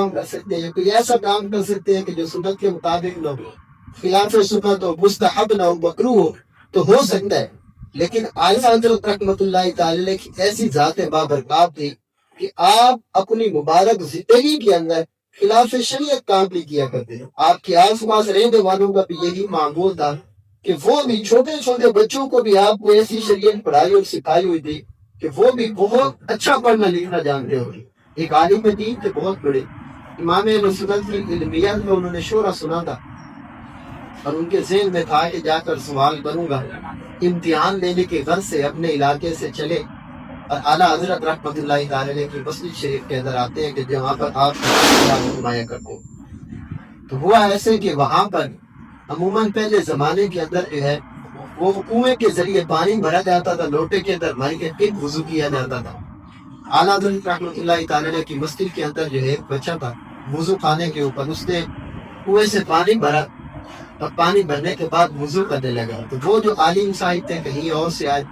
کام کر سکتے ہیں، کوئی ایسا کام کر سکتے ہیں کہ جو سنت کے مطابق نہ ہو، خلاف سنت ہو، مستحب نہ ہو، مکروہ ہو سکتا ہے۔ لیکن اعلیٰ حضرت رحمۃ اللہ تعالی کی ایسی ذات بابرکات تھی کہ آپ اپنی مبارک زندگی کے اندر خلاف شریعت کام بھی کیا کرتے ہیں۔ آپ کے آس پاس رہنے والوں کا بھی یہی معمول تھا کہ وہ بھی چھوٹے چھوٹے بچوں کو بھی آپ کو ایسی شریعت پڑھائی اور سکھائی ہوئی تھی کہ وہ بھی بہت اچھا پڑھنا لکھنا جانتے ہوگی۔ ایک عالم دین تھے بہت بڑے، امام اہل سنت کی علمیات میں انہوں نے شورا سنا تھا، اور ان کے ذہن میں تھا کہ جا کر سوال کروں گا۔ امتحان لینے کے غرض سے اپنے علاقے سے چلے اور اعلیٰ حضرت رحمۃ اللہ تعالی کی مسجد شریف کے اندر آتے ہیں کہ جہاں پر آپ نمایاں کرتے ہیں۔ تو ہوا ایسے کہ وہاں پر عموماً پہلے زمانے کے اندر جو ہے وہ کنویں کے ذریعے پانی بھرا جاتا تھا، لوٹے کے اندر بھر کے پھر وضو کیا جاتا تھا۔ اعلیٰ حضرت رحمۃ اللہ تعالی کی مسجد کے اندر جو ہے ایک بچہ تھا، وضو خانے کے اوپر اس نے کنویں سے پانی بھرا، اور پانی بھرنے کے بعد وضو کرنے لگا۔ تو وہ جو عالم صاحب تھے کہیں اور سے آئے،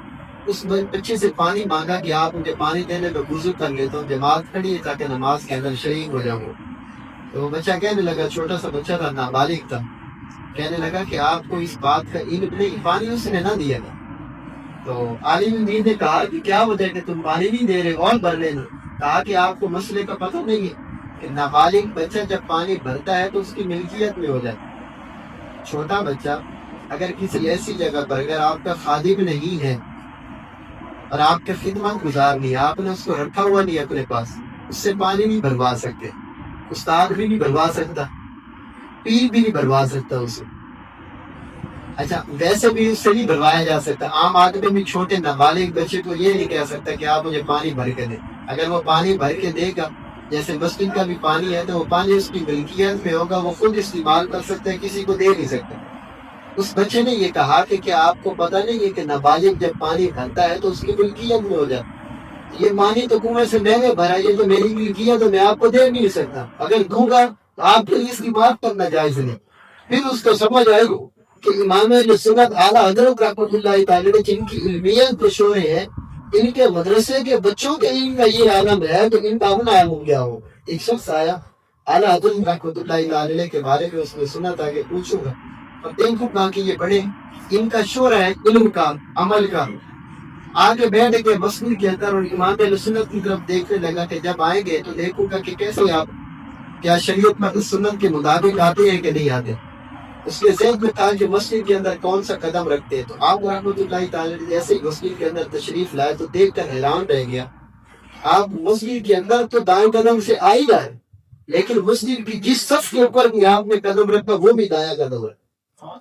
اس بچے سے پانی مانگا کہ آپ مجھے پانی دینے میں وضو کر لیتا ہوں، جماعت کھڑی ہے تاکہ نماز کے اندر شریک ہو جاؤں۔ تو وہ بچہ کہنے لگا، چھوٹا سا بچہ تھا، نابالغ تھا، کہنے لگا کہ آپ کو اس بات کا علم نہیں، پانی اس نے نہ دیا تھا۔ تو عالم دین نے کہا کہ کیا وجہ ہے کہ تم پانی نہیں دے رہے اور بھر لینا؟ کہا کہ آپ کو مسئلے کا پتہ نہیں ہے کہ نابالغ بچہ جب پانی بھرتا ہے تو اس کی ملکیت میں ہو جائے۔ چھوٹا بچہ اگر کسی ایسی جگہ پر اگر آپ کا خادم نہیں ہے اور آپ کے خدمت گزار نہیں، آپ نے اس کو رکھا ہوا نہیں اپنے پاس، اس سے پانی نہیں بھروا سکتے، استاد بھی نہیں بھروا سکتا، پیر بھی نہیں بھروا سکتا اسے۔ اچھا ویسے بھی اس سے نہیں بھروایا جا سکتا، عام آدمی بھی چھوٹے نابالغ بچے کو یہ نہیں کہہ سکتا کہ آپ مجھے پانی بھر کے دیں۔ اگر وہ پانی بھر کے دے گا، جیسے مسجد کا بھی پانی ہے، تو وہ پانی اس کی ملکیت میں ہوگا، وہ خود استعمال کر سکتا ہے، کسی کو دے نہیں سکتا۔ اس بچے نے یہ کہا کہ کیا آپ کو پتہ نہیں ہے کہ نابالغ جب پانی بھرتا ہے تو اس کی ملکیت میں ہو جاتا، یہ پانی تو کنویں سے میں نے بھرا، یہ تو میری ملکیت ہے، میں آپ کو دے نہیں سکتا، اگر دوں گا تو آپ کے لیے اس کی بات کرنا جائز نہیں۔ پھر اس کو سمجھ آئے گا کہ امام اہل سنت اعلیٰ حضرت رحمۃ اللہ تعالی نے جن کی علمیت پہ شورے ہیں، ان کے مدرسے کے بچوں کے علم کا یہ عالم ہے تو ان کا اپنا علم کیا ہو۔ ایک شخص آیا اعلیٰ حضرت رحمۃ اللہ تعالی کے بارے میں، اس نے سنا تھا کہ پوچھوں گا، اور دیکھوں گا کہ یہ بڑے ان کا شورا ہے علم کا، عمل کا۔ آگے بیٹھ کے مسجد کے اندر اور امام اہل سنت کی طرف دیکھنے لگا کہ جب آئیں گے تو دیکھوں گا کہ کیسے آپ کیا شریعت میں سنت کے مطابق آتے ہیں کہ نہیں آتے۔ اس کے ذہن میں تھا کہ مسجد کے اندر کون سا قدم رکھتے ہیں۔ تو آپ رحمۃ اللہ تعالی جیسے ہی مسجد کے اندر تشریف لائے تو دیکھ کر حیران رہ گیا، آپ مسجد کے اندر تو دائیں قدم سے آ ہی رہے، لیکن مسجد کی جس صف کے اوپر بھی آپ نے قدم رکھا وہ بھی دایاں قدم رکھا۔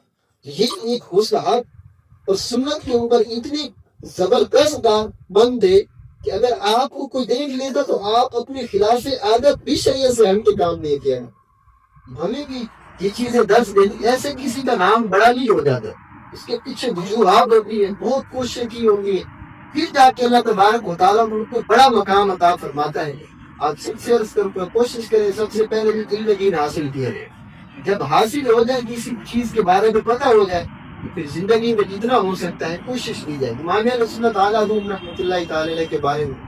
یہ ایک حسن اور سنت کے اوپر اتنی زبردست بند ہے کہ اگر آپ کو کوئی دیکھ لیتا تو آپ اپنے خلاف عادت بھی شریعت سے ہم کے کام نہیں کیا۔ ہمیں بھی یہ چیزیں درس دینی، ایسے کسی کا نام بڑا نہیں ہو جاتا، اس کے پیچھے وجوہات ہوتی ہیں، بہت کوششیں کی ہوں گی، پھر جا کے اللہ تبارک و تعالیٰ کو بڑا مقام عطا فرماتا ہے۔ آپ سب سے عرض کر کوشش کریں، سب سے پہلے بھی زندگی حاصل کیا ہے، جب حاصل ہو جائے کسی چیز کے بارے میں پتہ ہو جائے تو پھر زندگی میں جتنا ہو سکتا ہے کوشش کی جائے۔ امام اہل سنت اعلیٰ حضرت رحمۃ اللہ تعالی کے بارے میں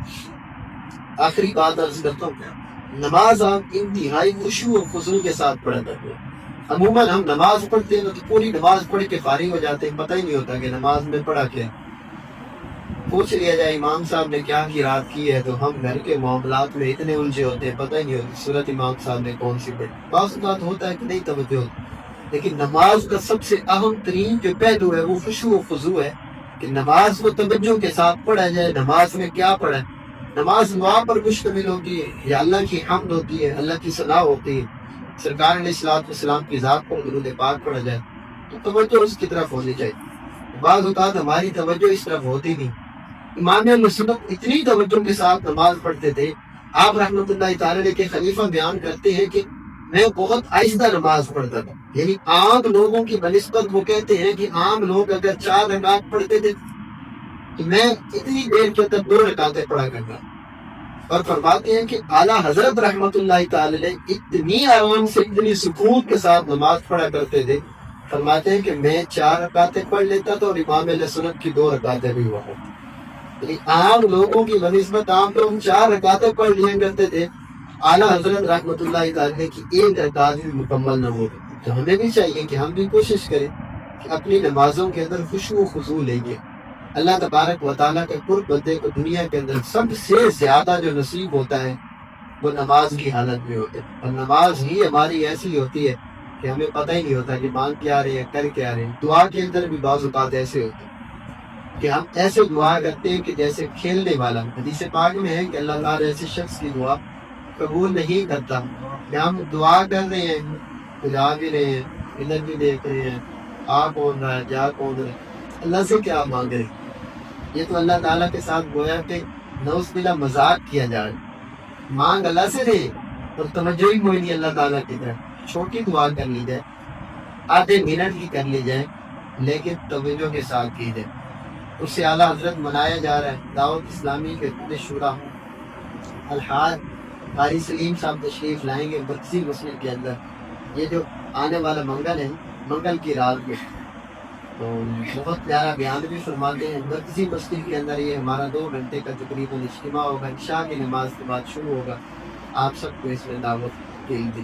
آخری بات عرض کرتا ہوں، نماز آپ انتہائی خشوع و خضوع کے ساتھ پڑھا کرتے ہیں۔ عموماً ہم نماز پڑھتے ہیں تو پوری نماز پڑھ کے فارغ ہو جاتے ہیں، پتہ ہی نہیں ہوتا کہ نماز میں پڑھا کیا۔ پوچھ لیا جائے امام صاحب نے کیا قرات کی ہے تو ہم گھر کے معاملات میں اتنے الجھے ہوتے ہیں، پتہ ہی نہیں ہوتا سورت امام صاحب نے کون سی پڑھی۔ بعض اوقات ہوتا ہے کہ نہیں توجہ ہوتی، لیکن نماز کا سب سے اہم ترین جو پہلو ہے وہ خشوع و خضوع ہے کہ نماز کو توجہ کے ساتھ پڑھا جائے۔ نماز میں کیا پڑھا ہے؟ نماز دعا پر مشتمل ہوتی ہے، یا اللہ کی حمد ہوتی ہے، اللہ کی ثنا ہوتی ہے، سرکار علیہ الصلوۃ والسلام کی ذات پر درود پاک پڑھا جائے تو توجہ اس کی طرف ہونی چاہیے۔ بعض اوقات ہماری توجہ اس طرف ہوتی نہیں۔ امام اہل سنت اتنی توجہ کے ساتھ نماز پڑھتے تھے، آپ رحمۃ اللہ تعالی کے خلیفہ بیان کرتے ہیں کہ میں بہت آہستہ نماز پڑھتا تھا، یعنی عام لوگوں کی بنسبت وہ کہتے ہیں کہ عام لوگ اگر 4 رکعت پڑھتے تھے تو میں اتنی دیر کے تک 2 رکعتیں پڑھا کرتا، اور فرماتے ہیں کہ اعلیٰ حضرت رحمۃ اللہ تعالی اتنی آرام سے اتنی سکون کے ساتھ نماز پڑھا کرتے تھے، فرماتے ہیں کہ میں 4 رکعتیں پڑھ لیتا تھا اور امام اہل سنت کی 2 رکعتیں بھی ہوا کرتی۔ عام لوگوں کی بنسبت عام لوگ 4 رکعتیں پڑھ لیا کرتے تھے، اعلیٰ حضرت رحمۃ اللہ تعالی کی ایک رکعت بھی مکمل نہ ہو، تو ہمیں بھی چاہیے کہ ہم بھی کوشش کریں کہ اپنی نمازوں کے اندر خشوع و خضوع لیں گے۔ اللہ تبارک و تعالیٰ کا قرب بندے کو دنیا کے اندر سب سے زیادہ جو نصیب ہوتا ہے وہ نماز کی حالت میں ہوتا ہے، اور نماز ہی ہماری ایسی ہوتی ہے کہ ہمیں پتہ ہی نہیں ہوتا کہ مانگ کیا رہے ہیں، کر کیا رہے ہیں۔ دعا کے اندر بھی بعض اوقات ایسے ہوتے ہیں کہ ہم ایسے دعا کرتے ہیں کہ جیسے کھیلنے والا۔ حدیث پاک میں ہے کہ اللہ تعالیٰ ایسے شخص کی دعا قبول نہیں کرتا کہ ہم دعا کر رہے ہیں، جا بھی رہے ہیں، ادھر بھی دیکھ رہے ہیں، آ کون رہا ہے، جا کون رہا ہے، اللہ سے کیا مانگ رہے ہیں۔ یہ تو اللہ تعالیٰ کے ساتھ گویا کہ نوز بلا مذاق کیا جائے، مانگ اللہ سے رہے اور توجہ ہی کوئی نہیں اللہ تعالیٰ کی طرف۔ چھوٹی دعا کر لی جائے، آدھے منٹ کی کر لی جائے، لیکن توجہ کے ساتھ کی جائے۔ اس سے اعلیٰ حضرت منایا جا رہا ہے دعوت اسلامی کے خود شورا الحاج قاری سلیم صاحب تشریف لائیں گے برکسی مسجد کے اندر۔ یہ جو آنے والا منگل ہے، منگل کی رات میں تو بہت پیارا بیان بھی فرماتے ہیں۔ برکسی مسجد کے اندر یہ ہمارا 2 گھنٹے کا تقریباً اجتماع ہوگا، عشاء کی نماز کے بعد شروع ہوگا۔ آپ سب کو اس میں دعوت کے لیے